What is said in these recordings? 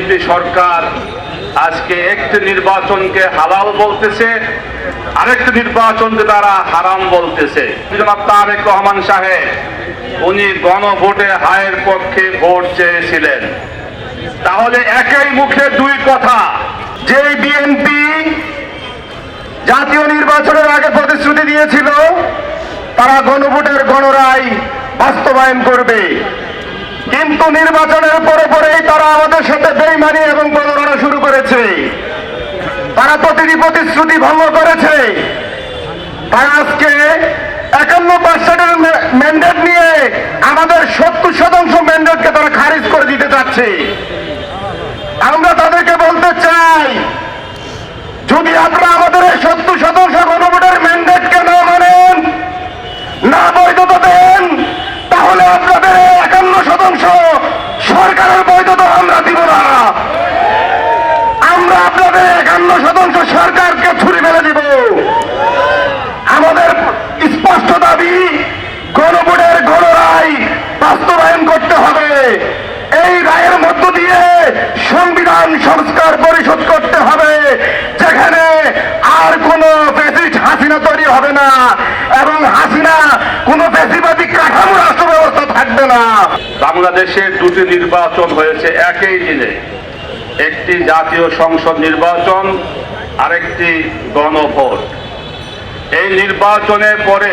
BNP সরকার আজকে একটি নির্বাচনকে হালাল বলতেছে, আরেকটি নির্বাচনকে তারা হারাম বলতেছে। জনাব তারেক রহমান সাহেব উনি গণভোটে হায়ের পক্ষে ভোট চেয়েছিলেন, তাহলে একই মুখে দুই কথা। যে বিএনপি জাতীয় নির্বাচনের আগে প্রতিশ্রুতি দিয়েছিল তারা গণভোটের গণরায় বাস্তবায়ন করবে, কিন্তু নির্বাচনের পরেই তারা আমাদের সাথে বেইমানি এবং প্রতারণা শুরু করেছে। তারা প্রতিটি প্রতিশ্রুতি ভঙ্গ করেছে। তারা আজকে 51% ম্যান্ডেট নিয়ে আমাদের 70% ম্যান্ডেটকে তারা খারিজ করে দিতে চাচ্ছে। আমরা তাদেরকে বলতে চাই, যদি আপনারা আমাদের এই 70% গণভোটের ম্যান্ডেটকে না মানেন, না বৈধতা দেন, তাহলে আপনাদের 51% সরকারের বৈধতা আমরা দিব না। আমরা আপনাদের 51% সরকারকে ছুরি ফেলে দিব। আমাদের স্পষ্ট দাবি, গণভোটের গণরায় বাস্তবায়ন করতে হবে। এই রায়ের মধ্য দিয়ে সংবিধান সংস্কার পরিশোধ করতে হবে, যেখানে আর কোন ফ্যাসিস্ট হাসিনা তৈরি হবে না এবং হাসিনা কোন ফ্যাসিবাদী কাঠামো রাষ্ট্র ব্যবস্থা থাকবে না। বাংলাদেশে দুটি নির্বাচন হয়েছে একই দিনে, একটি জাতীয় সংসদ নির্বাচন, আরেকটি গণভোট। এই নির্বাচনের পরে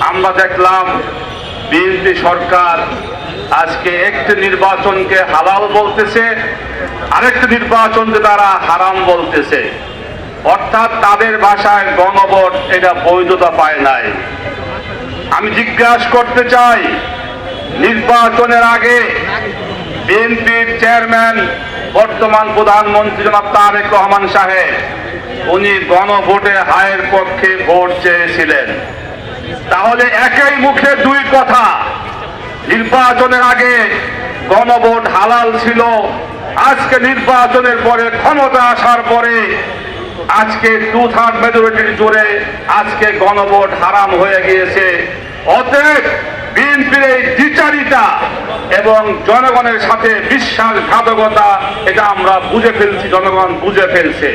আমরা দেখলাম বিএনপি সরকার আজকে একটি নির্বাচনকে হালাল বলতেছে, আরেকটি নির্বাচনকে তারা হারাম বলতেছে। অর্থাৎ তাদের ভাষায় গণভোট এটা বৈধতা পায় নাই। আমি জিজ্ঞাসা করতে চাই, নির্বাচনের আগে বিএনপির চেয়ারম্যান বর্তমান প্রধানমন্ত্রী জনাব তারেক রহমান সাহেব উনি গণভোটে হায়ের পক্ষে ভোট চেয়েছিলেন, তাহলে একই মুখে দুই কথা। নির্বাচনের আগে গণভোট হালাল ছিল, আজকে নির্বাচনের পরে ক্ষমতা আসার পরে আজকে 2/3 মেজরিটির জোরে আজকে গণভোট হারাম হয়ে গিয়েছে। অতএব বিএনপির এই দ্বিচারিতা এবং জনগণের সাথে বিশ্বাসঘাতকতা এটা আমরা বুঝে ফেলছি, জনগণ বুঝে ফেলছে।